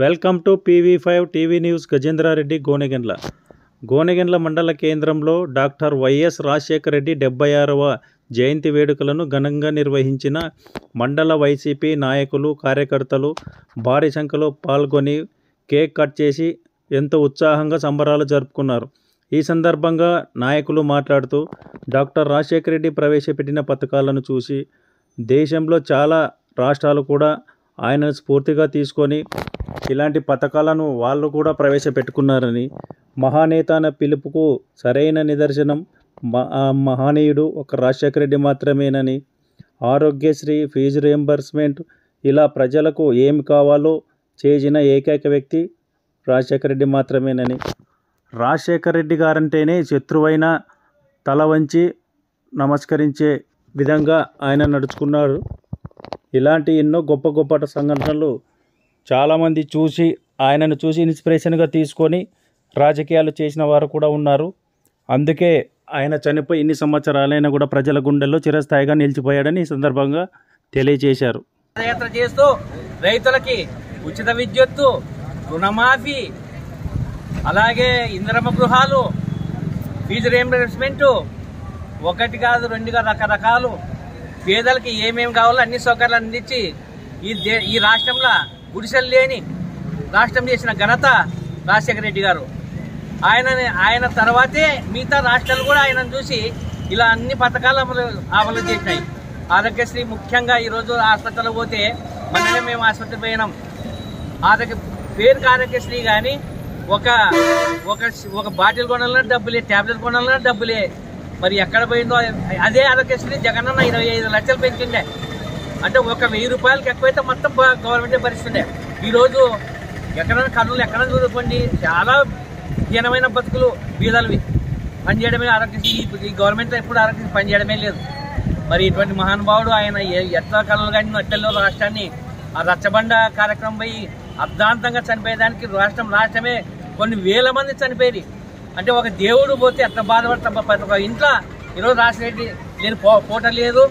Welcome to PV5 TV news. Gajendra Reddy, Gonegandla మండల కేంద్రంలో doctor YS Rajasekhara Reddy 76వ జయంతి వేడుకలను ఘనంగా నిర్వహించిన మండల వైసీపీ నాయకులు, కార్యకర్తలు భారీ సంఖ్యలో పాల్గొని కేక్ కట్ చేసి ఎంతో ఉత్సాహంగా సంబరాలు జరుపుకున్నారు. ఈ సందర్భంగా నాయకులు మాట్లాడుతూ డాక్టర్ రాజశేఖర రెడ్డి ప్రవేశపెట్టిన పథకాలను చూసి దేశంలో చాలా రాష్ట్రాలు కూడా ఆయనను స్ఫూర్తిగా తీసుకొని ఇలాంటి పథకాలను వాళ్ళు కూడా ప్రవేశపెట్టుకున్నారని, మహానేత అన్న పిలుపుకు సరైన నిదర్శనం మహనీయుడు ఒక రాజశేఖర రెడ్డి మాత్రమేనని, ఆరోగ్యశ్రీ, ఫీజు రియంబర్స్మెంట్ ఇలా ప్రజలకు ఏమి కావాలో చేసిన ఏకైక వ్యక్తి రాజశేఖర రెడ్డి మాత్రమేనని, రాజశేఖర రెడ్డి గారంటేనే శత్రువైన తల వంచి నమస్కరించే విధంగా ఆయన నడుచుకున్నారు. ఇలాంటి ఎన్నో గొప్ప గొప్ప సంఘటనలు చాలామంది చూసి ఆయనను చూసి ఇన్స్పిరేషన్గా తీసుకొని రాజకీయాలు చేసిన వారు కూడా ఉన్నారు. అందుకే ఆయన చనిపోయి ఇన్ని సంవత్సరాలైనా కూడా ప్రజల గుండెల్లో చిరస్థాయిగా నిలిచిపోయాడని ఈ సందర్భంగా తెలియజేశారు. పాదయాత్ర చేస్తూ రైతులకి ఉచిత విద్యుత్తు, రుణమాఫీ, అలాగే ఇందిరమ్మ గృహాలు, ఫీజు రియంబర్స్మెంట్, ఒకటి కాదు రెండు కాదు రకరకాలు పేదలకి ఏమేమి కావాలో అన్ని సౌకర్యాలు అందించి ఈ రాష్ట్రంలో గుడిసెలు లేని రాష్ట్రం చేసిన ఘనత రాజశేఖర రెడ్డి గారు. ఆయన తర్వాతే మిగతా రాష్ట్రాలు కూడా ఆయనను చూసి ఇలా అన్ని పథకాలు అమలు చేసినాయి. ఆరోగ్యశ్రీ ముఖ్యంగా ఈరోజు హాస్పిటల్కి పోతే మనమే మేము ఆసుపత్రికి పోయినాం. పేరుకి ఆరోగ్యశ్రీ కానీ ఒక బాటిల్ కొనాలన్నా డబ్బులే, ట్యాబ్లెట్ కొనాలన్నా డబ్బులే. మరి ఎక్కడ పోయిందో అదే ఆరోగ్యశ్రీ జగనన్న 25 లక్షలు పెంచిండే. అంటే ఒక 1000 రూపాయలకి ఎక్కువైతే మొత్తం గవర్నమెంటే భరిస్తుండే. ఈరోజు ఎక్కడైనా కర్నూలు ఎక్కడ చూసుకోండి, చాలా హీనమైన బతుకులు బీదలవి. పనిచేయడమే ఆరోగ్యశ్రీ, ఈ గవర్నమెంట్లో ఎప్పుడు ఆరోగ్యశ్రీ పనిచేయడమే లేదు. మరి ఇటువంటి మహానుభావుడు ఆయన ఎట్లా కళలు కానీ అట్టెల్లో రాష్ట్రాన్ని ఆ రచ్చబండ కార్యక్రమం పోయి అర్ధాంతంగా చనిపోయేదానికి రాష్ట్రమే కొన్ని వేల మంది చనిపోయేది. అంటే ఒక దేవుడు పోతే ఎట్లా బాధపడతా ఇంట్లో ఈరోజు రాజశేఖర లేని పూట లేదు.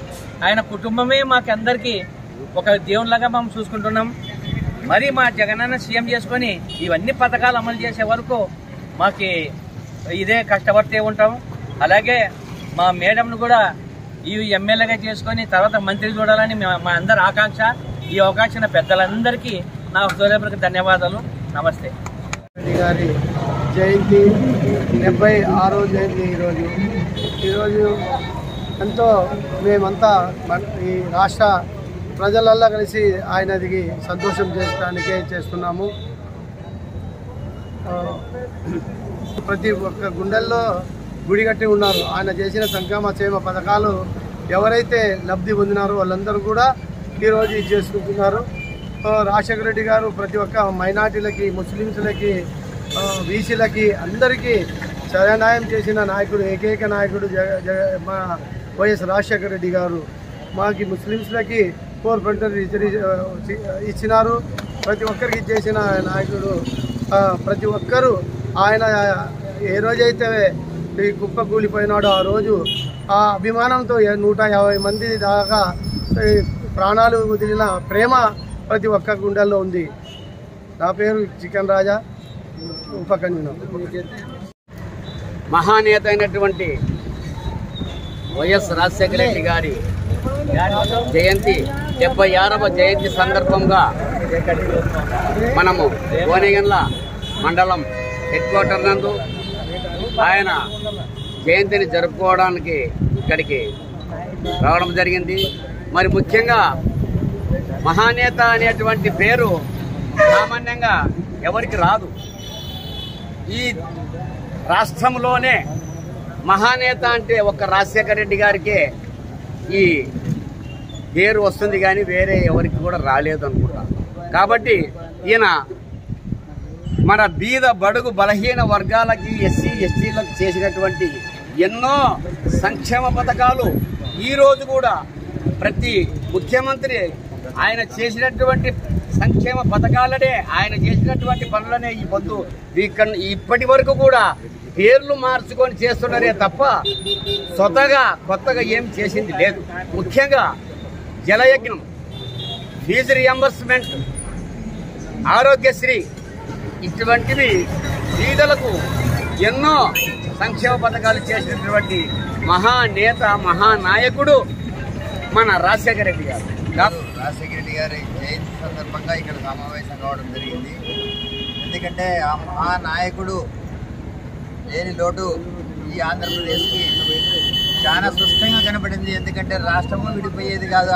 ఆయన కుటుంబమే మాకు అందరికీ ఒక దేవునిలాగా మనం చూసుకుంటున్నాం. మరి మా జగనన్న సీఎం చేసుకొని ఇవన్నీ పథకాలు అమలు చేసే వరకు మాకు ఇదే కష్టపడితే ఉంటాం. అలాగే మా మేడంను కూడా ఈ ఎమ్మెల్యేగా చేసుకొని తర్వాత మంత్రి చూడాలని మా అందరి ఆకాంక్ష. ఈ అవకాశం పెద్దలందరికీ నా హృదయపూర్వక ధన్యవాదాలు. నమస్తే. గారి జయంతి 76వ జయంతి ఈరోజు ఎంతో మేమంతా ఈ రాష్ట్ర ప్రజలల్లా కలిసి ఆయనదికి సంతోషం చేయడానికే చేస్తున్నాము. ప్రతి ఒక్క గుండెల్లో గుడి కట్టి ఉన్నారు. ఆయన చేసిన సంక్షేమ పథకాలు ఎవరైతే లబ్ధి పొందినారో వాళ్ళందరూ కూడా ఈరోజు ఇది చేసుకుంటున్నారు. రాజశేఖర రెడ్డి గారు ప్రతి ఒక్క మైనార్టీలకి, ముస్లిమ్స్లకి, బీసీలకి అందరికీ న్యాయం చేసిన నాయకుడు, ఏకైక నాయకుడు మా వైఎస్ రాజశేఖర రెడ్డి గారు. మాకి ముస్లిమ్స్లకి 4% ఇచ్చినారు. ప్రతి ఒక్కరికి చేసిన నాయకుడు. ప్రతి ఒక్కరూ ఆయన ఏ రోజైతే ఈ కుప్ప కూలిపోయినాడో ఆ రోజు ఆ అభిమానంతో 150 మంది దాకా ప్రాణాలు వదిలిన ప్రేమ ప్రతి ఒక్క గుండెల్లో ఉంది. నా పేరు చికెన్ రాజా, ఉప కన్వీనర్. మహానేత అయినటువంటి వైఎస్ రాజశేఖర రెడ్డి గారి జయంతి 76వ జయంతి సందర్భంగా మనము గోనెగండ్ల మండలం హెడ్ క్వార్టర్ నందు ఆయన జయంతిని జరుపుకోవడానికి ఇక్కడికి రావడం జరిగింది. మరి ముఖ్యంగా మహానేత అనేటువంటి పేరు సామాన్యంగా ఎవరికి రాదు. ఈ రాష్ట్రంలోనే మహానేత అంటే ఒక రాజశేఖర రెడ్డి గారికే ఈ పేరు వస్తుంది, కానీ వేరే ఎవరికి కూడా రాలేదు అనుకుంటా. కాబట్టి ఈయన మన బీద బడుగు బలహీన వర్గాలకి, ఎస్సీ ఎస్టీలకు చేసినటువంటి ఎన్నో సంక్షేమ పథకాలు ఈరోజు కూడా ప్రతి ముఖ్యమంత్రి ఆయన చేసినటువంటి సంక్షేమ పథకాలనే, ఆయన చేసినటువంటి పనులనే ఈ పొద్దు ఇప్పటి వరకు కూడా పేర్లు మార్చుకొని చేస్తున్నారే తప్ప స్వతగా కొత్తగా ఏం చేసింది లేదు. ముఖ్యంగా జలయజ్ఞం, ఫీజు రియంబర్స్మెంట్, ఆరోగ్యశ్రీ ఇటువంటివి పేదలకు ఎన్నో సంక్షేమ పథకాలు చేసినటువంటి మహానేత మహానాయకుడు మన రాజశేఖర రెడ్డి గారు. రాజశేఖర రెడ్డి గారి జయంతి సందర్భంగా ఇక్కడ సమావేశం కావడం జరిగింది. ఎందుకంటే ఆ మహానాయకుడు లేని లోటు ఈ ఆంధ్రప్రదేశ్కి చాలా స్పష్టంగా కనపడింది. ఎందుకంటే రాష్ట్రము విడిపోయేది కాదు.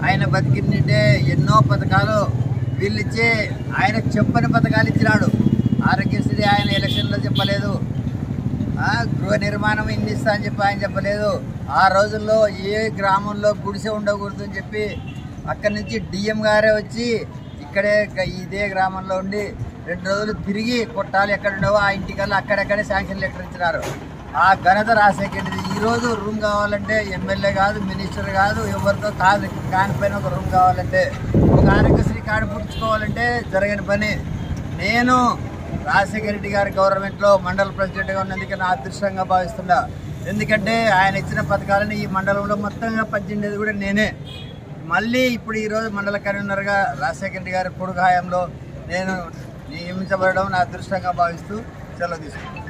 ఆయన బతికిందంటే ఎన్నో పథకాలు వీళ్ళిచ్చే ఆయన చెప్పని పథకాలు ఇచ్చినాడు. ఆరోగ్యశ్రీ ఆయన ఎలక్షన్లో చెప్పలేదు. గృహ నిర్మాణం ఇన్ని ఇస్తా అని చెప్పి ఆయన చెప్పలేదు. ఆ రోజుల్లో ఏ గ్రామంలో గుడిసె ఉండకూడదు అని చెప్పి అక్కడి నుంచి డిఎం గారే వచ్చి ఇక్కడే ఇదే గ్రామంలో ఉండి 2 రోజులు తిరిగి కొట్టాలి ఎక్కడ ఉండవో ఆ ఇంటికల్లా అక్కడెక్కడే శాంక్షన్ లెటర్ ఇచ్చినారు. ఆ ఘనత రాజశేఖర్. ఈరోజు రూమ్ కావాలంటే ఎమ్మెల్యే కాదు, మినిస్టర్ కాదు, ఎవరితో కాదు, కానిపైన ఒక రూమ్ కావాలంటే, ఒక ఆరోగ్యశ్రీ కార్డు పుట్టించుకోవాలంటే జరగని పని. నేను రాజశేఖర రెడ్డి గారి గవర్నమెంట్లో మండల ప్రెసిడెంట్గా ఉన్నందుకు నా అదృష్టంగా భావిస్తున్నా. ఎందుకంటే ఆయన ఇచ్చిన పథకాలను ఈ మండలంలో మొత్తంగా 18 కూడా నేనే. మళ్ళీ ఇప్పుడు ఈరోజు మండల కన్వీనర్గా రాజశేఖర రెడ్డి గారి కొడుకు హయాంలో నేను నియమించబడడం నా అదృష్టంగా భావిస్తూ సెలవు తీసుకుంటాను.